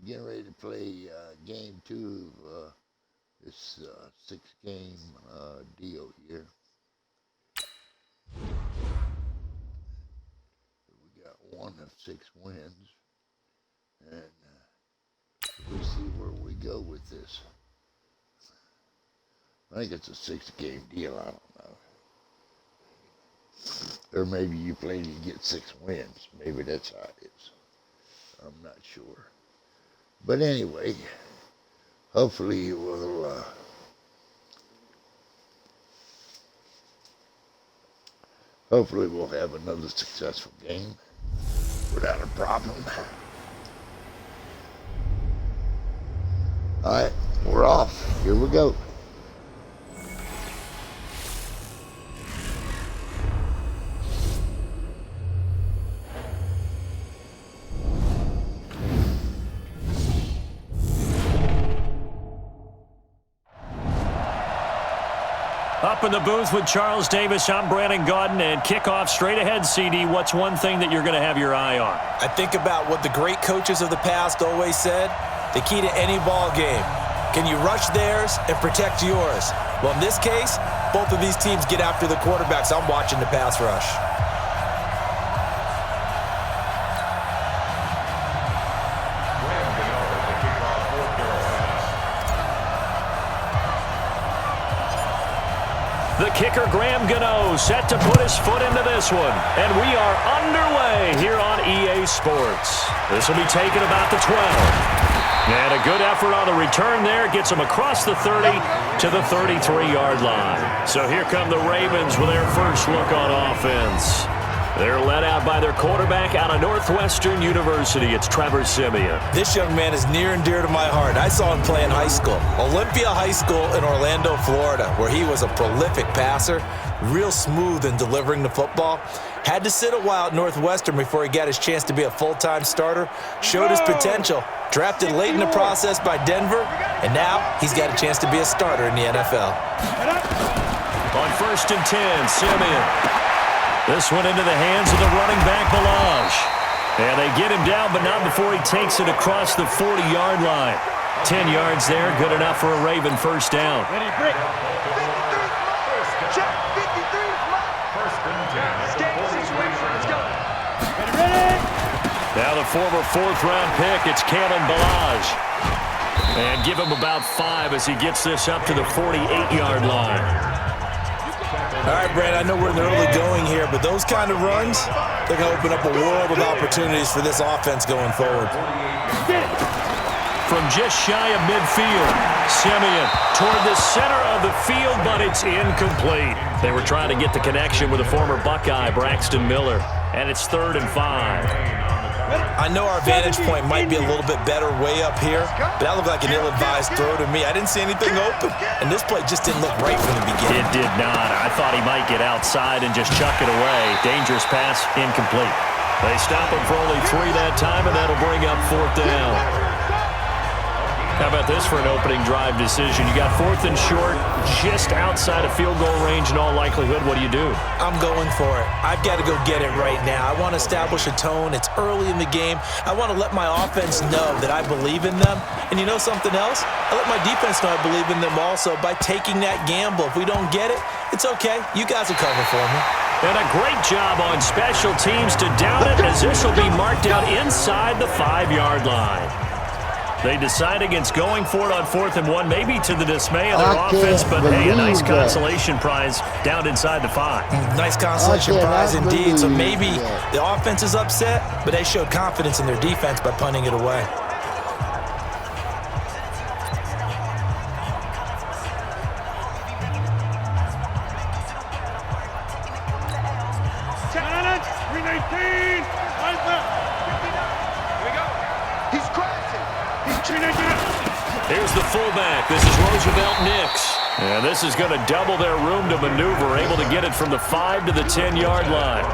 getting ready to play game 2 of this 6-game deal here. We got 1 of 6 wins, and we'll see where we go with this. I think it's a 6-game deal, I don't know. Or maybe you play to get 6 wins. Maybe that's how it is. I'm not sure. But anyway, hopefully we'll have another successful game without a problem. All right, we're off. Here we go. Up in the booth with Charles Davis, I'm Brandon Gaudin, and kickoff straight ahead, CD. What's one thing that you're going to have your eye on? I think about what the great coaches of the past always said. The key to any ball game. Can you rush theirs and protect yours? Well, in this case, both of these teams get after the quarterbacks. I'm watching the pass rush. The kicker, Graham Gano, set to put his foot into this one. And we are underway here on EA Sports. This will be taken about the 12. And a good effort on the return there. Gets him across the 30 to the 33-yard line. So here come the Ravens with their first look on offense. They're led out by their quarterback out of Northwestern University. It's Trevor Siemian. This young man is near and dear to my heart. I saw him play in high school. Olympia High School in Orlando, Florida, where he was a prolific passer, real smooth in delivering the football. Had to sit a while at Northwestern before he got his chance to be a full-time starter. Showed his potential. Drafted late in the process by Denver, and now he's got a chance to be a starter in the NFL. On 1st and 10, Siemian. This one into the hands of the running back, Balaj. And they get him down, but not before he takes it across the 40-yard line. 10 yards there, good enough for a Raven first down. Now the former 4th-round pick, it's Kalen Balaj. And give him about 5 as he gets this up to the 48-yard line. All right, Brad, I know we're in the early going here, but those kind of runs, they're going to open up a world of opportunities for this offense going forward. From just shy of midfield, Siemian toward the center of the field, but it's incomplete. They were trying to get the connection with the former Buckeye, Braxton Miller, and it's 3rd and 5. I know our vantage point might be a little bit better way up here, but that looked like an ill-advised throw to me. I didn't see anything open, and this play just didn't look right from the beginning. It did not. I thought he might get outside and just chuck it away. Dangerous pass, incomplete. They stop him for only 3 that time, and that'll bring up 4th down. How about this for an opening drive decision? You got 4th and short, just outside of field goal range in all likelihood. What do? I'm going for it. I've got to go get it right now. I want to establish a tone. It's early in the game. I want to let my offense know that I believe in them. And you know something else? I let my defense know I believe in them also by taking that gamble. If we don't get it, it's okay. You guys will cover for me. And a great job on special teams to down it, as this will be marked out inside the 5-yard line. They decide against going for it on 4th and 1, maybe to the dismay of their offense, but hey, a nice consolation prize down inside the 5. Nice consolation prize indeed. So maybe the offense is upset, but they showed confidence in their defense by punting it away. Here's the fullback. This is Roosevelt Nix. And this is going to double their room to maneuver, able to get it from the 5 to the 10-yard line.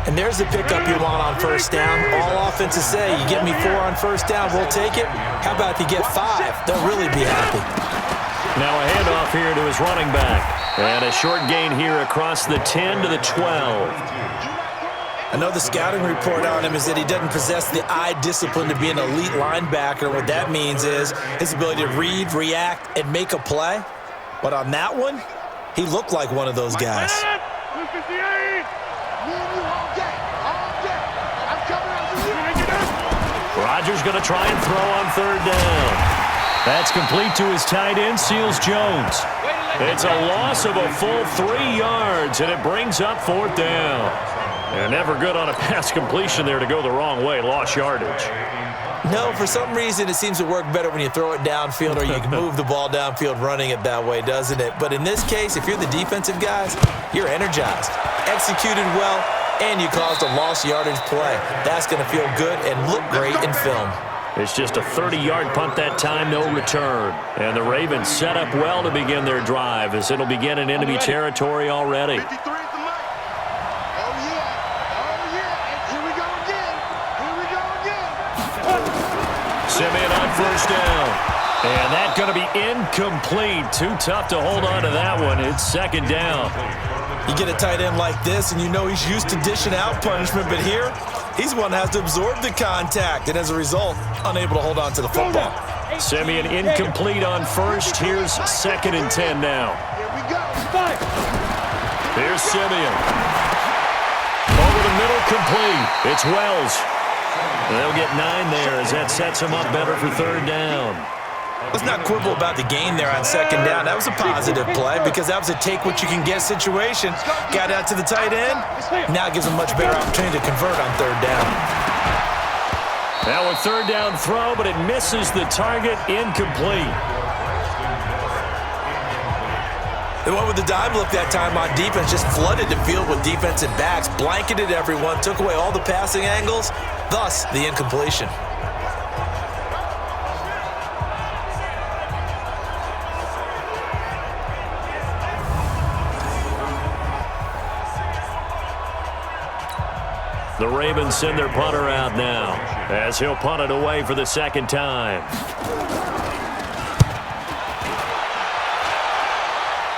And there's the pickup you want on 1st down. All offenses say, you get me 4 on 1st down, we'll take it. How about if you get 5? They'll really be happy. Now a handoff here to his running back. And a short gain here across the 10 to the 12. I know the scouting report on him is that he doesn't possess the eye discipline to be an elite linebacker. What that means is his ability to read, react, and make a play. But on that one, he looked like one of those guys. Rodgers going to try and throw on third down. That's complete to his tight end, Seals Jones. It's a loss of a full 3 yards, and it brings up fourth down. And never good on a pass completion there to go the wrong way. Lost yardage. No, for some reason, it seems to work better when you throw it downfield or you can move the ball downfield running it that way, doesn't it? But in this case, if you're the defensive guys, you're energized, executed well, and you caused a lost yardage play. That's going to feel good and look great in film. It's just a 30-yard punt that time, no return. And the Ravens set up well to begin their drive as it'll begin in enemy territory already. Simeon on first down. And that's going to be incomplete. Too tough to hold on to that one. It's second down. You get a tight end like this, and you know he's used to dishing out punishment, but here, he's one that has to absorb the contact, and as a result, unable to hold on to the football. Simeon incomplete on first. Here's 2nd and 10 now. Here's Simeon. Over the middle, complete. It's Wells. They'll get 9 there as that sets him up better for third down. Let's not quibble about the gain there on second down. That was a positive play because that was a take-what-you-can-get situation. Got out to the tight end. Now it gives him a much better opportunity to convert on third down. Now a third down throw, but it misses the target. Incomplete. They went with the dive look that time on defense, just flooded the field with defensive backs, blanketed everyone, took away all the passing angles, thus the incompletion. The Ravens send their punter out now as he'll punt it away for the second time.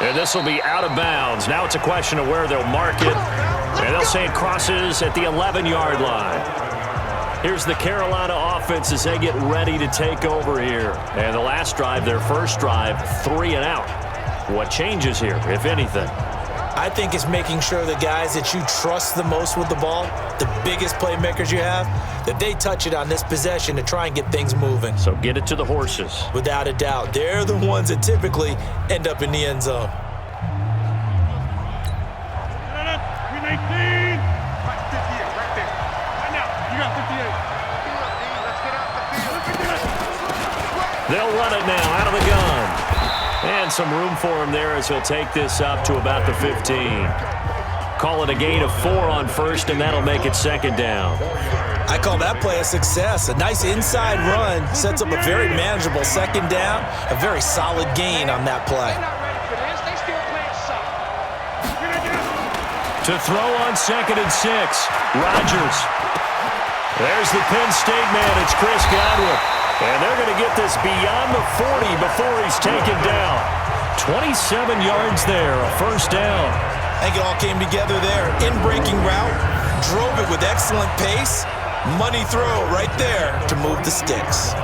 And this will be out of bounds. Now it's a question of where they'll mark it. And they'll say it crosses at the 11-yard line. Here's the Carolina offense as they get ready to take over here. And the last drive, their first drive, 3 and out. What changes here, if anything? I think it's making sure the guys that you trust the most with the ball, the biggest playmakers you have, that they touch it on this possession to try and get things moving. So get it to the horses. Without a doubt. They're the ones that typically end up in the end zone. They'll run it now out of the gun. And some room for him there as he'll take this up to about the 15. Call it a gain of 4 on first, and that'll make it second down. I call that play a success. A nice inside run sets up a very manageable second down, a very solid gain on that play. To throw on 2nd and 6, Rodgers. There's the Penn State man. It's Chris Godwin. And they're going to get this beyond the 40 before he's taken down. 27 yards there, a first down. I think it all came together there. In-breaking route, drove it with excellent pace. Money throw right there to move the sticks.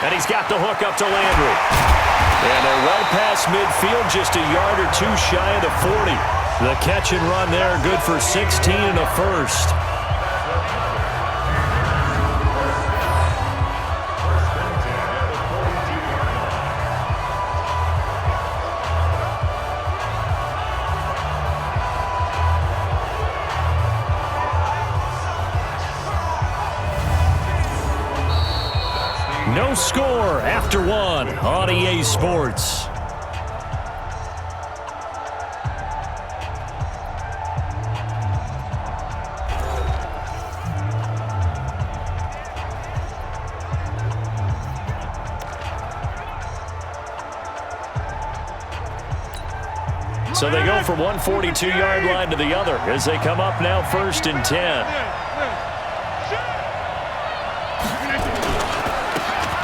And he's got the hook up to Landry. And they're well past midfield, just a yard or 2 shy of the 40. The catch and run there, good for 16 and a first. No score after 1 on EA Sports. So they go from one 42-yard line to the other as they come up now 1st and 10.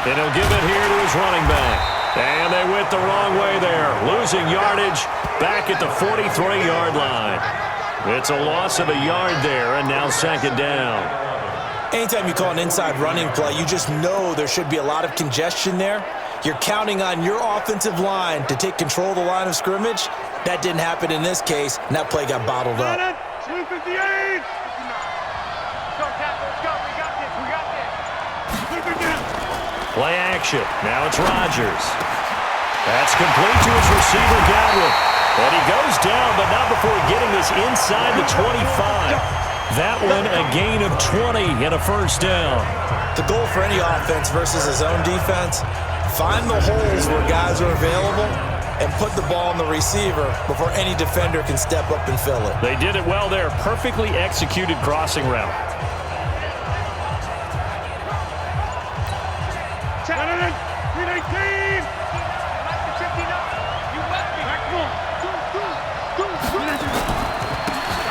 And he'll give it here to his running back. And they went the wrong way there, losing yardage back at the 43-yard line. It's a loss of a yard there, and now 2nd down. Anytime you call an inside running play, you just know there should be a lot of congestion there. You're counting on your offensive line to take control of the line of scrimmage. That didn't happen in this case, and that play got bottled up. 258. Play action. Now it's Rodgers. That's complete to his receiver, Godwin. And he goes down, but not before getting this inside the 25. That one a gain of 20 and a 1st down. The goal for any offense versus his own defense, find the holes where guys are available and put the ball on the receiver before any defender can step up and fill it. They did it well there. Perfectly executed crossing route.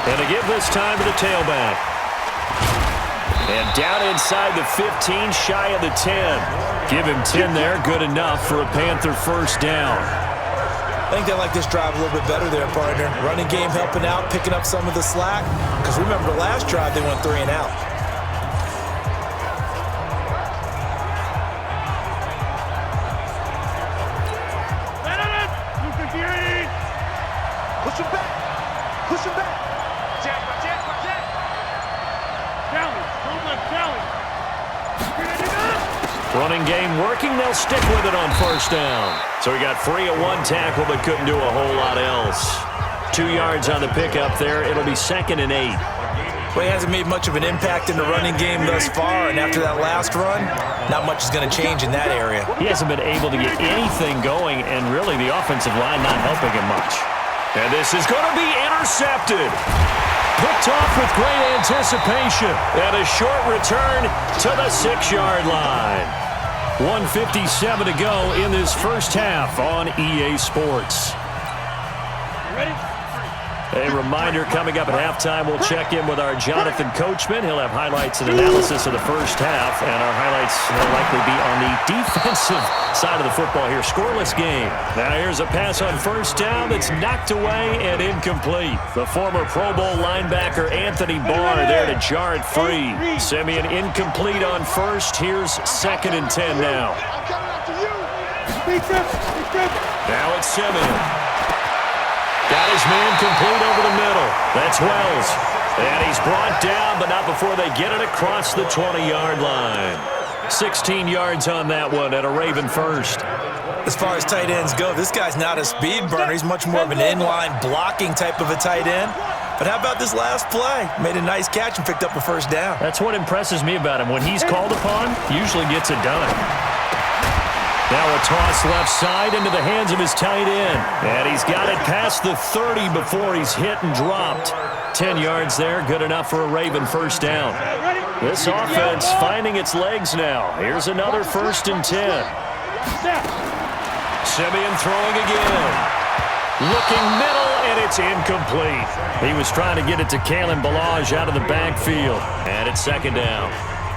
And to give this time to the tailback. And down inside the 15, shy of the 10. Give him 10 there, good enough for a Panther 1st down. I think they like this drive a little bit better there, partner. Running game helping out, picking up some of the slack. Because remember, the last drive they went 3 and out. Push him back. Push him back. Jack. Running game working. They'll stick with it on 1st down. So he got free of 1 tackle, but couldn't do a whole lot else. 2 yards on the pickup there. It'll be 2nd and 8. Well, he hasn't made much of an impact in the running game thus far, and after that last run, not much is going to change in that area. He hasn't been able to get anything going, and really the offensive line not helping him much. And this is going to be intercepted. Picked off with great anticipation. And a short return to the 6-yard line. 1:57 to go in this 1st half on EA Sports. Ready? A reminder, coming up at halftime, we'll check in with our Jonathan Coachman. He'll have highlights and analysis of the 1st half, and our highlights will likely be on the defensive side of the football here. Scoreless game. Now here's a pass on 1st down that's knocked away and incomplete. The former Pro Bowl linebacker Anthony Barr there to jar it free. Simeon incomplete on 1st. Here's 2nd and 10 now. Now it's Simeon. Got his man complete over the middle. That's Wells. And he's brought down, but not before they get it across the 20-yard line. 16 yards on that one and a Raven 1st. As far as tight ends go, this guy's not a speed burner. He's much more of an inline blocking type of a tight end. But how about this last play? Made a nice catch and picked up a 1st down. That's what impresses me about him. When he's called upon, usually gets it done. Now a toss left side into the hands of his tight end. And he's got it past the 30 before he's hit and dropped. 10 yards there, good enough for a Raven 1st down. This offense finding its legs now. Here's another 1st and 10. Simeon throwing again. Looking middle, and it's incomplete. He was trying to get it to Kalen Ballage out of the backfield. And it's 2nd down.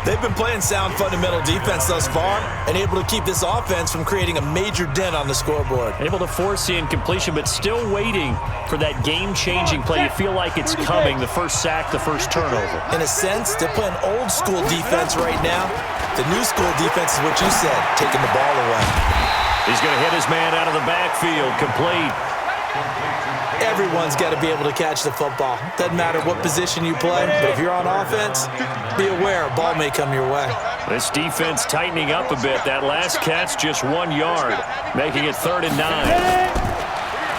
They've been playing sound fundamental defense thus far and able to keep this offense from creating a major dent on the scoreboard. Able to force the incompletion, but still waiting for that game-changing play. You feel like it's coming, the 1st sack, the 1st turnover. In a sense, they're playing old-school defense right now. The new-school defense is what you said, taking the ball away. He's going to hit his man out of the backfield, complete. Everyone's got to be able to catch the football. Doesn't matter what position you play, but if you're on offense, be aware a ball may come your way. This defense tightening up a bit. That last catch just 1 yard, making it 3rd and 9.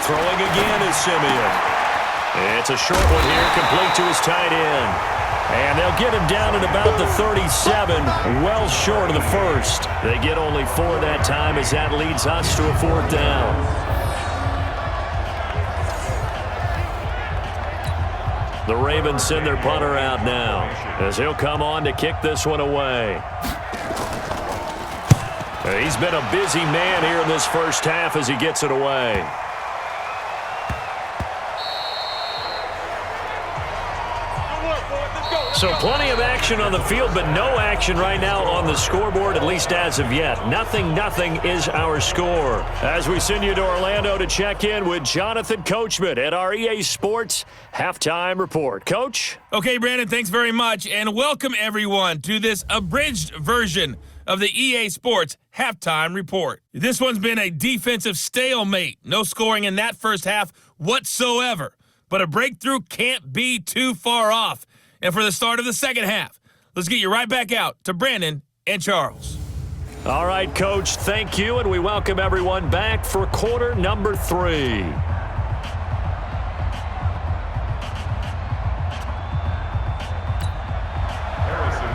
Throwing again is Simeon. It's a short one here, complete to his tight end. And they'll get him down at about the 37, well short of the 1st. They get only 4 that time as that leads us to a 4th down. The Ravens send their punter out now as he'll come on to kick this one away. He's been a busy man here in this 1st half as he gets it away. So plenty of action on the field, but no action right now on the scoreboard, at least as of yet. 0-0 is our score. As we send you to Orlando to check in with Jonathan Coachman at our EA Sports Halftime Report. Coach? Okay, Brandon, thanks very much, and welcome everyone to this abridged version of the EA Sports Halftime Report. This one's been a defensive stalemate. No scoring in that first half whatsoever. But a breakthrough can't be too far off. And for the start of the second half, let's get you right back out to Brandon and Charles. All right, Coach, thank you, and we welcome everyone back for quarter number 3.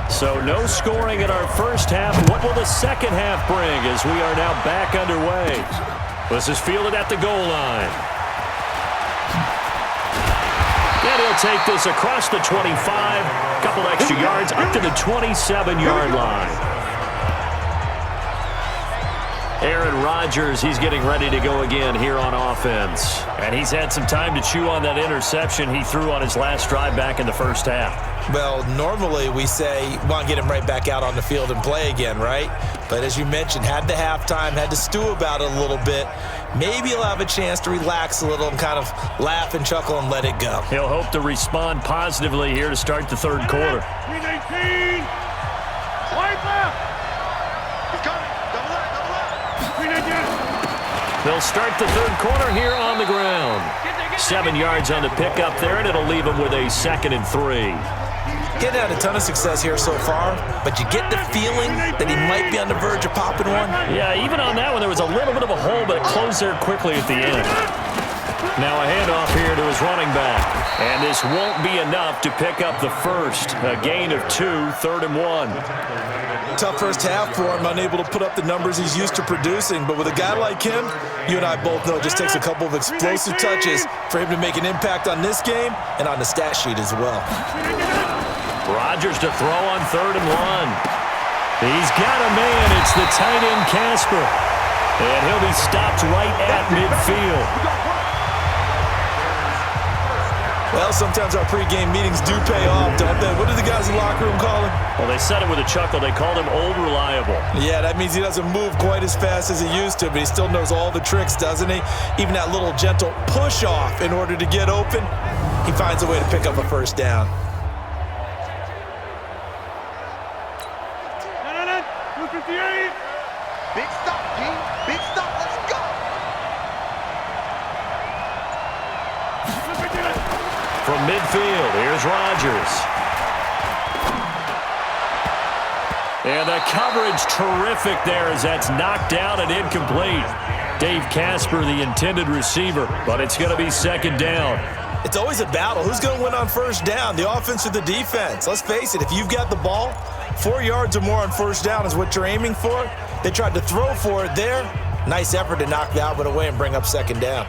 So no scoring in our first half. What will the second half bring as we are now back underway? This is fielded at the goal line. And he'll take this across the 25, a couple extra yards, up to the 27-yard line. Aaron Rodgers, he's getting ready to go again here on offense. And he's had some time to chew on that interception he threw on his last drive back in the first half. Well, normally we say, want to get him right back out on the field and play again, right? But as you mentioned, had the halftime, had to stew about it a little bit. Maybe he'll have a chance to relax a little and kind of laugh and chuckle and let it go. He'll hope to respond positively here to start the third quarter. 319. Wide left. He's coming. Double left. 319. They'll start the third quarter here on the ground. 7 yards on the pickup there, and it'll leave them with a 2nd and 3. He hadn't had a ton of success here so far, but you get the feeling that he might be on the verge of popping one. Yeah, even on that one, there was a little bit of a hole, but it closed there quickly at the end. Now a handoff here to his running back. And this won't be enough to pick up the first. A gain of 2, 3rd and 1. Tough first half for him, unable to put up the numbers he's used to producing. But with a guy like him, you and I both know it just takes a couple of explosive touches for him to make an impact on this game and on the stat sheet as well. Rodgers to throw on 3rd and 1. He's got a man. It's the tight end, Casper. And he'll be stopped right at midfield. Well, sometimes our pregame meetings do pay off, don't they? What do the guys in the locker room call him? Well, they said it with a chuckle. They called him Old Reliable. Yeah, that means he doesn't move quite as fast as he used to, but he still knows all the tricks, doesn't he? Even that little gentle push-off in order to get open, he finds a way to pick up a first down. 258. Big stop, G. Big stop. Let's go. From midfield, here's Rodgers. And the coverage terrific there as that's knocked down and incomplete. Dave Casper, the intended receiver, but it's going to be 2nd down. It's always a battle. Who's going to win on first down, the offense or the defense? Let's face it, if you've got the ball, 4 yards or more on first down is what you're aiming for. They tried to throw for it there. Nice effort to knock that one away and bring up 2nd down.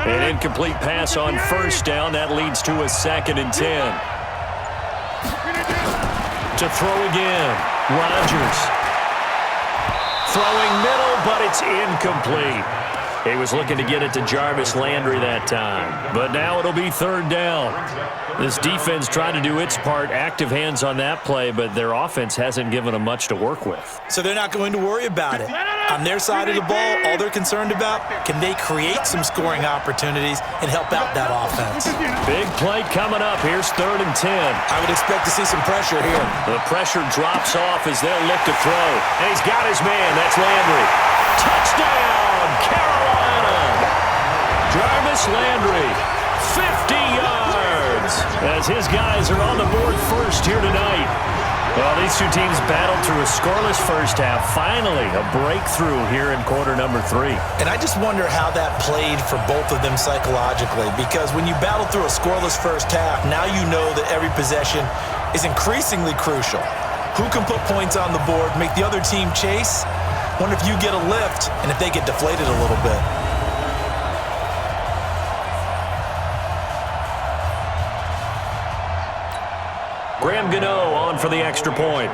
An incomplete pass on first down. That leads to a 2nd and 10. To throw again. Rodgers. Throwing middle, but it's incomplete. He was looking to get it to Jarvis Landry that time. But now it'll be 3rd down. This defense tried to do its part, active hands on that play, but their offense hasn't given them much to work with. So they're not going to worry about it. On their side of the ball, all they're concerned about, can they create some scoring opportunities and help out that offense? Big play coming up. Here's 3rd and 10. I would expect to see some pressure here. The pressure drops off as they'll look to throw. And he's got his man. That's Landry. Touchdown, Carolina. Jarvis Landry, 50 yards. As his guys are on the board first here tonight. Well, these two teams battled through a scoreless first half. Finally, a breakthrough here in quarter number 3. And I just wonder how that played for both of them psychologically, because when you battle through a scoreless first half, now you know that every possession is increasingly crucial. Who can put points on the board, make the other team chase? Wonder if you get a lift and if they get deflated a little bit. Graham Gano on for the extra point.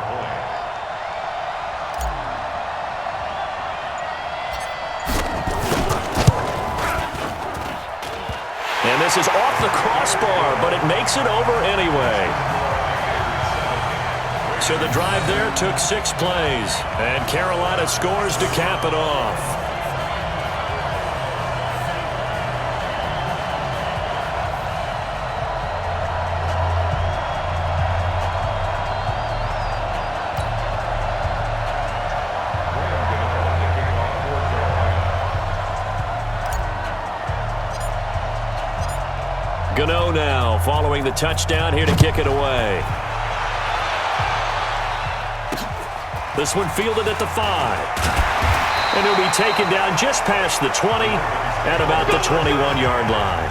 And this is off the crossbar, but it makes it over anyway. So the drive there took 6 plays, and Carolina scores to cap it off. Gano now following the touchdown here to kick it away. This one fielded at the 5. And it'll be taken down just past the 20 at about the 21-yard line.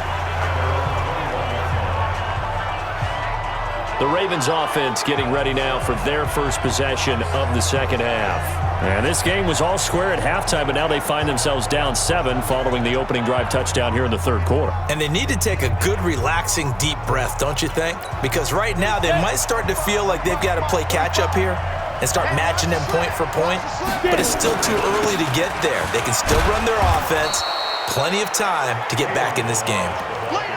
The Ravens offense getting ready now for their first possession of the second half. And this game was all square at halftime, but now they find themselves down 7 following the opening drive touchdown here in the third quarter. And they need to take a good, relaxing, deep breath, don't you think? Because right now they might start to feel like they've got to play catch-up here and start matching them point for point. But it's still too early to get there. They can still run their offense. Plenty of time to get back in this game.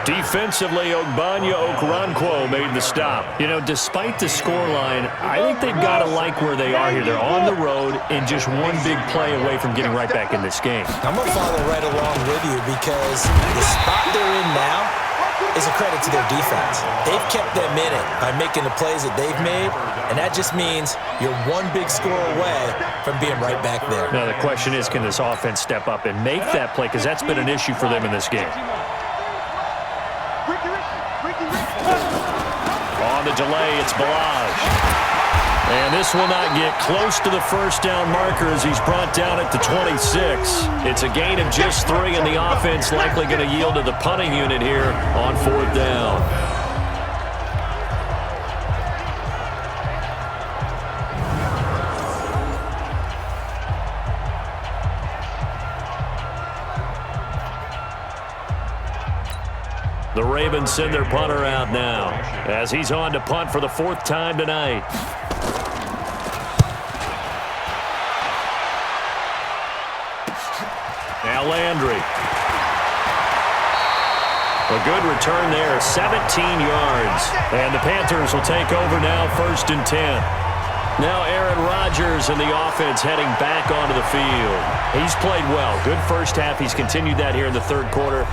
Defensively, Ogbanya Okoronkwo made the stop. You know, despite the scoreline, I think they've got to like where they are here. They're on the road and just one big play away from getting right back in this game. I'm going to follow right along with you because the spot they're in now is a credit to their defense. They've kept them in it by making the plays that they've made, and that just means you're one big score away from being right back there. Now, the question is, can this offense step up and make that play? Because that's been an issue for them in this game. On the delay, it's Balaj. And this will not get close to the first down marker as he's brought down at the 26. It's a gain of just 3, and the offense likely going to yield to the punting unit here on 4th down. The Ravens send their punter out now as he's on to punt for the 4th time tonight. Now Landry. A good return there, 17 yards. And the Panthers will take over now, 1st and 10. Now Aaron Rodgers and the offense heading back onto the field. He's played well. Good first half. He's continued that here in the third quarter.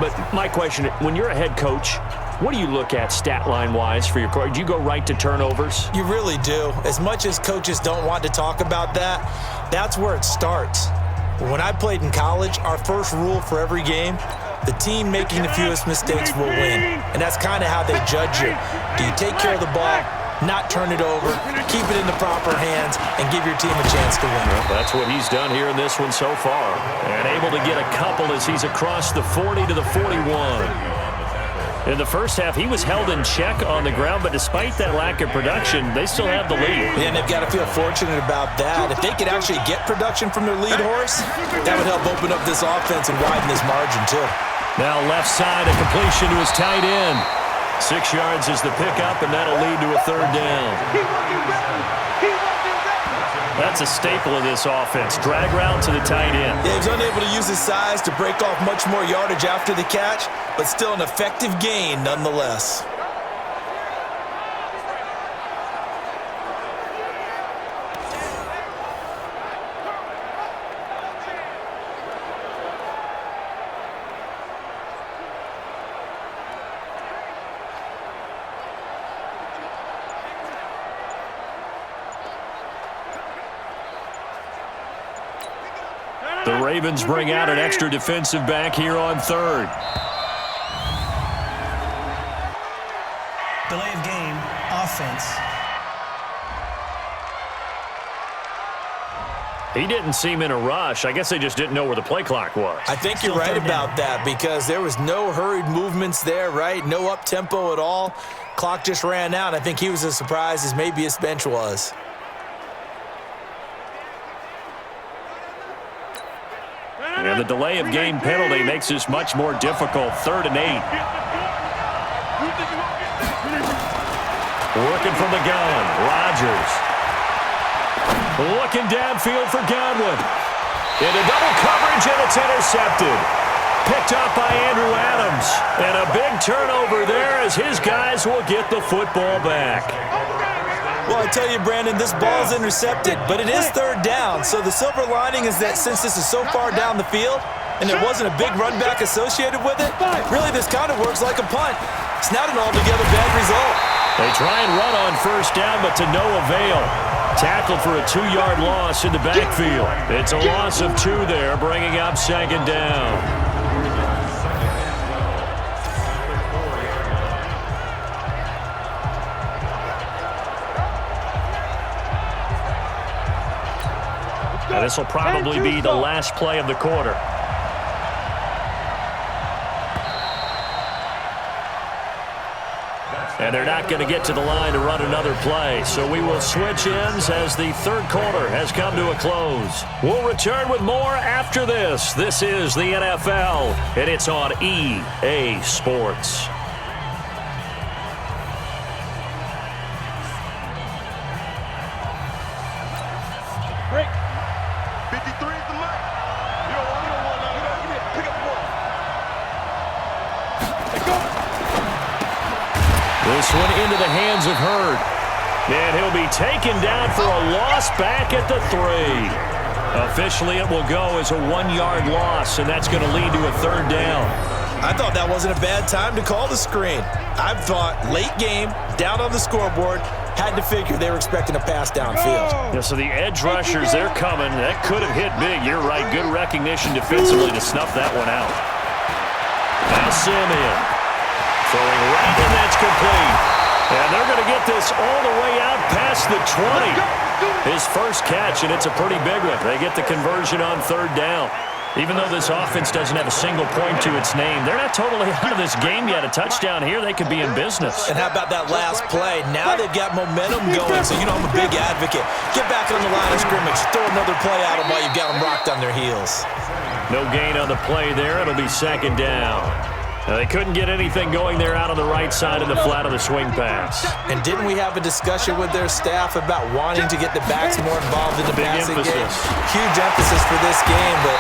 But my question, when you're a head coach, what do you look at stat line-wise for your coach? Do you go right to turnovers? You really do. As much as coaches don't want to talk about that, that's where it starts. When I played in college, our first rule for every game, the team making the fewest mistakes will win. And that's kind of how they judge you. Do you take care of the ball, not turn it over, keep it in the proper hands, and give your team a chance to win? Well, that's what he's done here in this one so far. And able to get a couple as he's across the 40 to the 41. In the first half, he was held in check on the ground, but despite that lack of production, they still have the lead. Yeah, and they've got to feel fortunate about that. If they could actually get production from their lead horse, that would help open up this offense and widen this margin, too. Now left side, a completion to his tight end. 6 yards is the pickup, and that'll lead to a 3rd down. That's a staple of this offense. Drag route to the tight end. Yeah, he was unable to use his size to break off much more yardage after the catch, but still an effective gain nonetheless. The Ravens bring out an extra defensive back here on 3rd. Delay of game, offense. He didn't seem in a rush. I guess they just didn't know where the play clock was. I think you're right about that because there was no hurried movements there, right? No up-tempo at all. Clock just ran out. I think he was as surprised as maybe his bench was. And the delay of game penalty makes this much more difficult. 3rd and 8. Working from the gun, Rodgers. Looking downfield for Godwin. Into double coverage, and it's intercepted. Picked up by Andrew Adams. And a big turnover there as his guys will get the football back. Well, I tell you, Brandon, this ball's intercepted, but it is third down. So the silver lining is that since this is so far down the field and there wasn't a big run back associated with it, really this kind of works like a punt. It's not an altogether bad result. They try and run on first down, but to no avail. Tackled for a 2-yard loss in the backfield. It's a loss of 2 there, bringing up second down. Now, this will probably be the last play of the quarter. And they're not going to get to the line to run another play. So we will switch ends as the third quarter has come to a close. We'll return with more after this. This is the NFL, and it's on EA Sports. Break. 53 is the mark. You don't want now. Give me pick up one. Let go. This one into the hands of Hurd. And he'll be taken down for a loss back at the 3. Officially, it will go as a 1-yard loss, and that's going to lead to a third down. I thought that wasn't a bad time to call the screen. I thought late game, down on the scoreboard, had to figure they were expecting a pass downfield. Yeah, so the edge rushers, they're coming. That could have hit big. You're right. Good recognition defensively to snuff that one out. Now Simeon throwing right, and that's complete. And they're going to get this all the way out past the 20. His first catch, and it's a pretty big one. They get the conversion on third down. Even though this offense doesn't have a single point to its name, they're not totally out of this game yet. A touchdown here, they could be in business. And how about that last play? Now they've got momentum going, so you know I'm a big advocate. Get back on the line of scrimmage. Throw another play at them while you've got them rocked on their heels. No gain on the play there. It'll be second down. Now, they couldn't get anything going there out on the right side of the flat of the swing pass. And didn't we have a discussion with their staff about wanting to get the backs more involved in the passing game? Huge emphasis for this game, but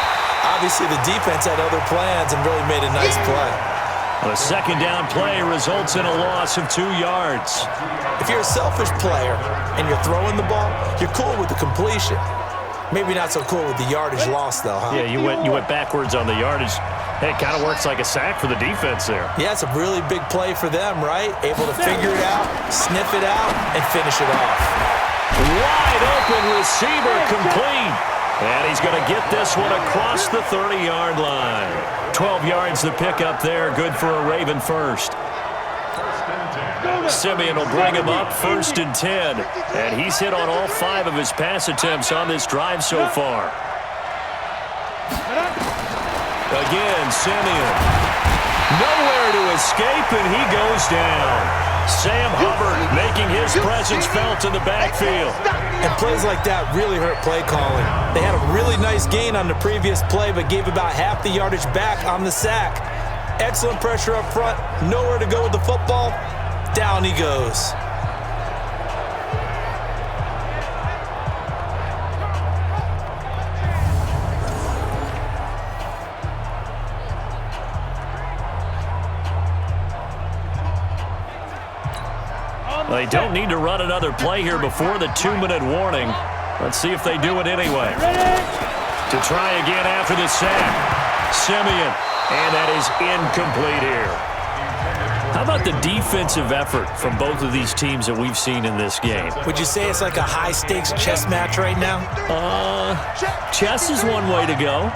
obviously the defense had other plans and really made a nice play. A second down play results in a loss of 2 yards. If you're a selfish player and you're throwing the ball, you're cool with the completion. Maybe not so cool with the yardage loss, though, huh? Yeah, you went backwards on the yardage. Hey, it kind of works like a sack for the defense there. Yeah, it's a really big play for them, right? Able to figure it out, sniff it out, and finish it off. Wide open receiver complete. And he's going to get this one across the 30-yard line. 12 yards to pick up there. Good for a Raven first. Simeon will bring him up 1st and 10. And he's hit on all 5 of his pass attempts on this drive so far. Again, Simeon. Nowhere to escape, and he goes down. Sam Hubbard making his presence felt in the backfield. And plays like that really hurt play calling. They had a really nice gain on the previous play, but gave about half the yardage back on the sack. Excellent pressure up front. Nowhere to go with the football. Down he goes. They don't need to run another play here before the 2-minute warning. Let's see if they do it anyway. To try again after the sack. Simeon, and that is incomplete here. How about the defensive effort from both of these teams that we've seen in this game? Would you say it's like a high-stakes chess match right now? Chess is one way to go.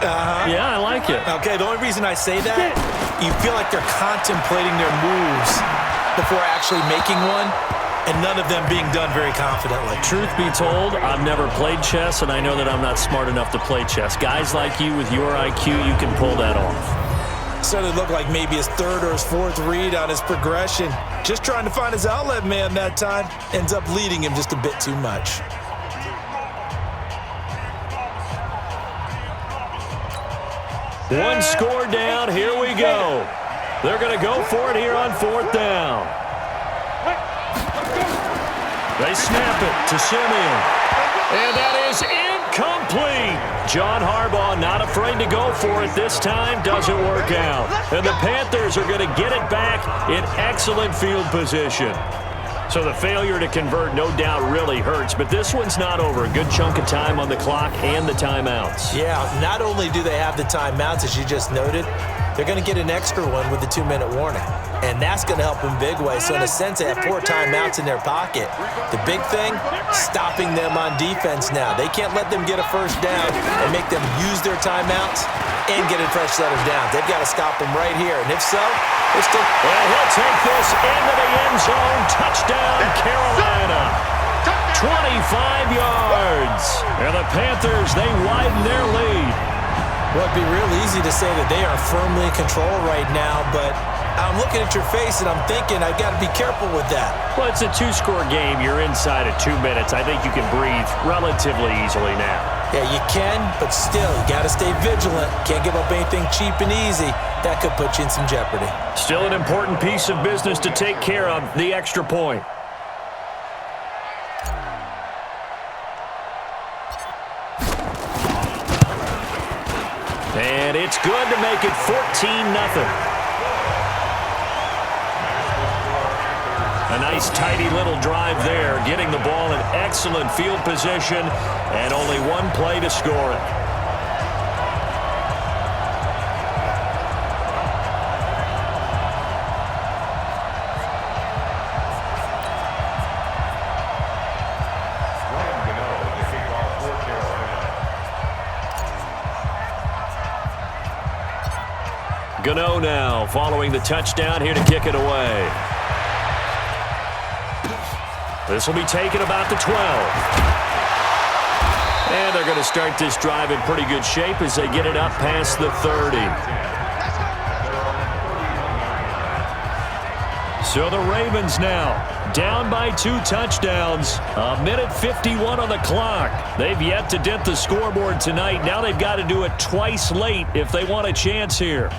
Yeah, I like it. Okay, the only reason I say that, you feel like they're contemplating their moves before actually making one, and none of them being done very confidently. Truth be told, I've never played chess, and I know that I'm not smart enough to play chess. Guys like you with your IQ, you can pull that off. Started to look like maybe his 3rd or his 4th read on his progression. Just trying to find his outlet man that time. Ends up leading him just a bit too much. One score down, here we go. They're going to go for it here on 4th down. They snap it to Simeon. And that is Incomplete. John Harbaugh not afraid to go for it this time. Doesn't work out. And the Panthers are going to get it back in excellent field position. So the failure to convert no doubt really hurts, but this one's not over. A good chunk of time on the clock and the timeouts. Yeah, not only do they have the timeouts, as you just noted, they're going to get an extra one with the 2-minute warning. And that's going to help in big ways. So in a sense, they have 4 timeouts in their pocket. The big thing, stopping them on defense now. They can't let them get a first down and make them use their timeouts and get a fresh set of downs. They've got to stop them right here. And if so, it's still... Well, he'll take this into the end zone. Touchdown, Carolina. 25 yards. And the Panthers, they widen their lead. Well, it'd be real easy to say that they are firmly in control right now, but I'm looking at your face and I'm thinking I've got to be careful with that. Well, it's a 2-score game. You're inside of 2 minutes. I think you can breathe relatively easily now. Yeah, you can, but still, you got to stay vigilant. Can't give up anything cheap and easy. That could put you in some jeopardy. Still an important piece of business to take care of, the extra point. And it's good to make it 14-0. A nice, tidy little drive there, getting the ball in excellent field position, and only one play to score it. Gano now, following the touchdown, here to kick it away. This will be taken about the 12. And they're going to start this drive in pretty good shape as they get it up past the 30. So the Ravens now down by 2 touchdowns. 1:51 on the clock. They've yet to dent the scoreboard tonight. Now they've got to do it twice late if they want a chance here.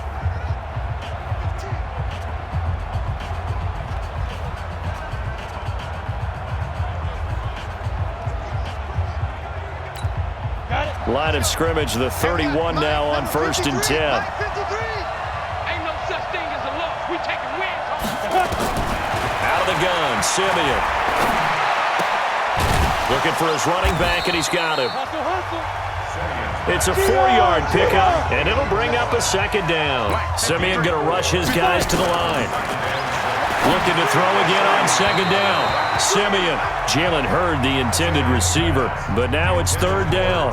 Line of scrimmage, the 31 now on 1st and 10. Ain't no such thing as a loss. We taking wins. Out of the gun, Simeon. Looking for his running back, and he's got him. It's a 4-yard pickup, and it'll bring up a 2nd down. Simeon going to rush his guys to the line. Looking to throw again on 2nd down. Simeon. Jalen Hurd, the intended receiver, but now it's 3rd down.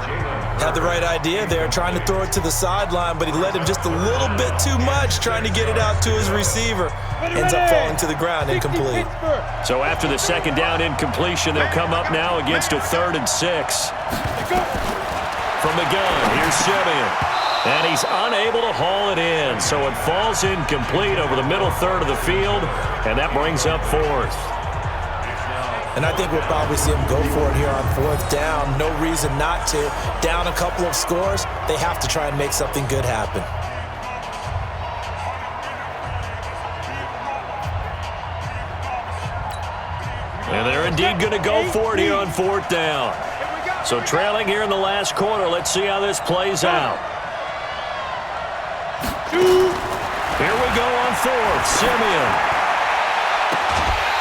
Had the right idea there, trying to throw it to the sideline, but he led him just a little bit too much, trying to get it out to his receiver. Ends up falling to the ground, incomplete. So after the 2nd down incompletion, they'll come up now against a 3rd and 6. From the gun, here's Simeon. And he's unable to haul it in, so it falls incomplete over the middle 3rd of the field, and that brings up 4th. And I think we'll probably see him go for it here on 4th down. No reason not to. Down a couple of scores, they have to try and make something good happen. And they're indeed going to go for it here on 4th down. So trailing here in the last quarter, let's see how this plays out. Here we go on 4th, Simeon.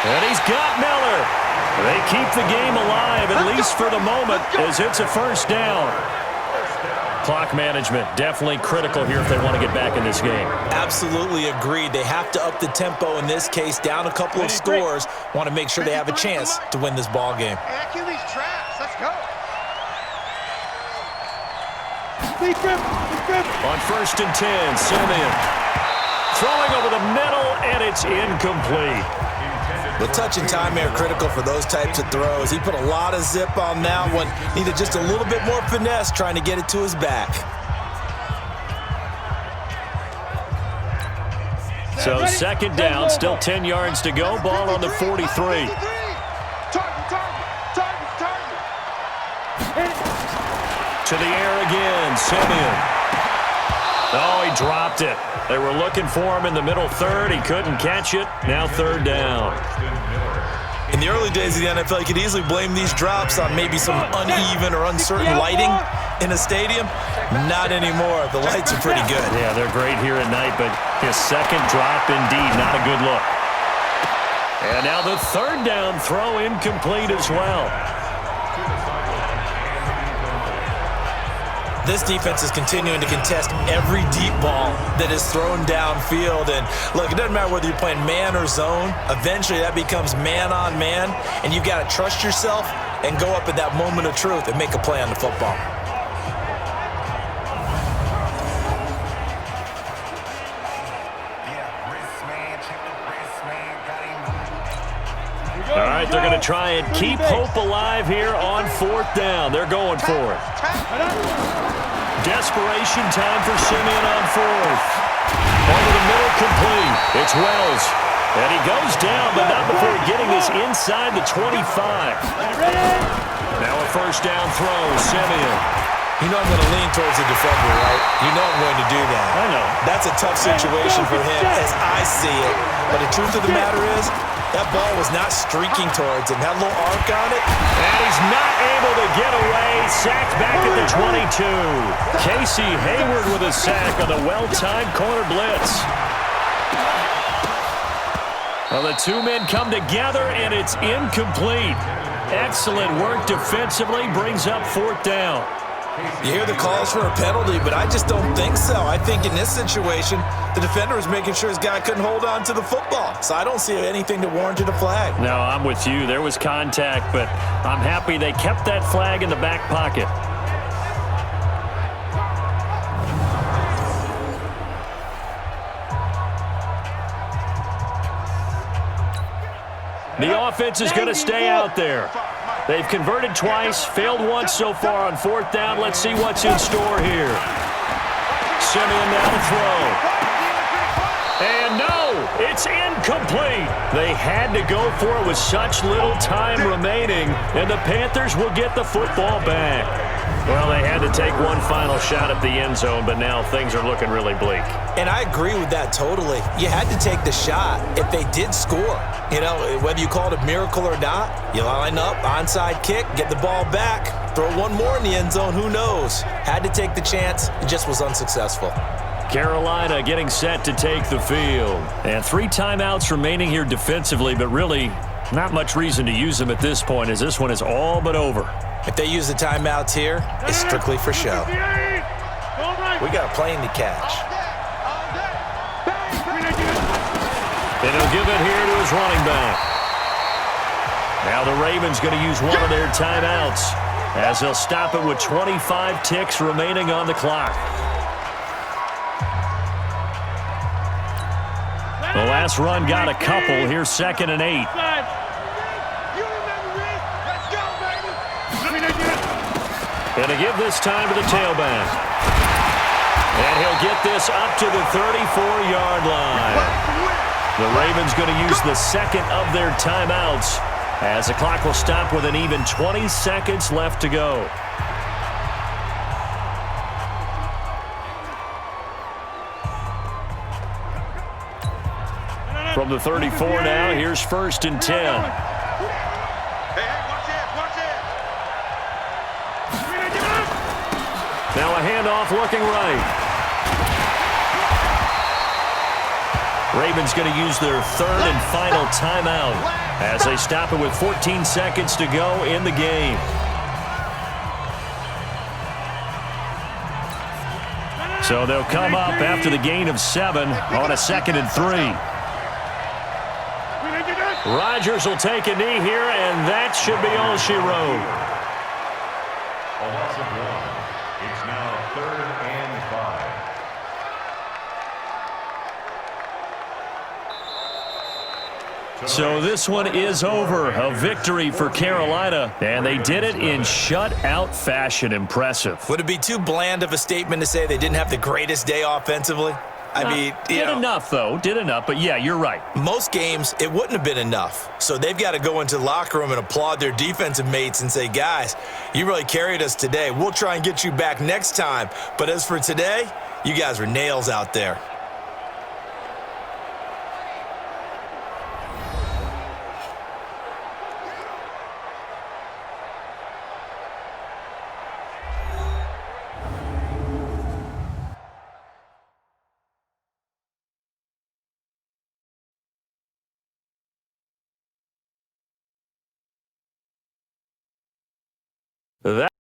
And he's got Miller. They keep the game alive, at least for the moment, as it's a 1st down. Clock management, definitely critical here if they want to get back in this game. Absolutely agreed. They have to up the tempo in this case, down a couple of scores. Want to make sure they have a chance to win this ball game. Achilles traps. Let's go. On 1st and 10, Simeon. Throwing over the middle, and it's incomplete. The touch and time are critical for those types of throws. He put a lot of zip on that one. Needed just a little bit more finesse trying to get it to his back. So 2nd down, still 10 yards to go. Ball on the 43. To the air again, Simeon. Oh, he dropped it. They were looking for him in the middle 3rd. He couldn't catch it. Now 3rd down. In the early days of the NFL, you could easily blame these drops on maybe some uneven or uncertain lighting in a stadium. Not anymore. The lights are pretty good. Yeah, they're great here at night, but his second drop, indeed, not a good look. And now the third down throw incomplete as well. This defense is continuing to contest every deep ball that is thrown downfield. And look, it doesn't matter whether you're playing man or zone. Eventually, that becomes man on man, and you've got to trust yourself and go up at that moment of truth and make a play on the football. All right, they're going to try and keep hope alive here on fourth down. They're going for it. Desperation time for Simeon on fourth. Over the middle, complete. It's Wells. And he goes down, but not before getting this inside the 25. Now a first down throw, Simeon. You know I'm going to lean towards the defender, right? You know I'm going to do that. I know. That's a tough situation for him as I see it. But the truth of the matter is, that ball was not streaking towards him. Had a little arc on it. And he's not able to get away. Sacked back at the 22. Casey Hayward with a sack on the well-timed corner blitz. Well, the two men come together, and it's incomplete. Excellent work defensively, brings up fourth down. You hear the calls for a penalty, but I just don't think so. I think in this situation, the defender was making sure his guy couldn't hold on to the football. So I don't see anything that warranted a flag. No, I'm with you. There was contact, but I'm happy they kept that flag in the back pocket. The offense is going to stay out there. They've converted twice, failed once so far on fourth down. Let's see what's in store here. Simeon now to throw. And no, it's incomplete. They had to go for it with such little time remaining, and the Panthers will get the football back. Well, they had to take one final shot at the end zone, but now things are looking really bleak. And I agree with that totally. You had to take the shot if they did score. You know, whether you call it a miracle or not, you line up, onside kick, get the ball back, throw one more in the end zone, who knows? Had to take the chance, it just was unsuccessful. Carolina getting set to take the field. And 3 timeouts remaining here defensively, but really not much reason to use them at this point as this one is all but over. If they use the timeouts here, it's strictly for show. We got a plane to catch. And he'll give it here to his running back. Now the Ravens going to use one of their timeouts as they'll stop it with 25 ticks remaining on the clock. The last run got a couple. Here's 2nd and 8. Going to give this time to the tailback. And he'll get this up to the 34-yard line. The Ravens going to use the second of their timeouts as the clock will stop with an even 20 seconds left to go. From the 34 now, here's 1st and 10. Now a handoff looking right. Ravens going to use their 3rd and final timeout as they stop it with 14 seconds to go in the game. So they'll come up after the gain of 7 on a 2nd and 3. Rodgers will take a knee here, and that should be all she wrote. A loss of 1. It's now 3rd and 5. So this one is over. A victory for Carolina, and they did it in shutout fashion. Impressive. Would it be too bland of a statement to say they didn't have the greatest day offensively? I mean, did enough, though. Did enough, but yeah, you're right. Most games, it wouldn't have been enough. So they've got to go into the locker room and applaud their defensive mates and say, guys, you really carried us today. We'll try and get you back next time. But as for today, you guys were nails out there. That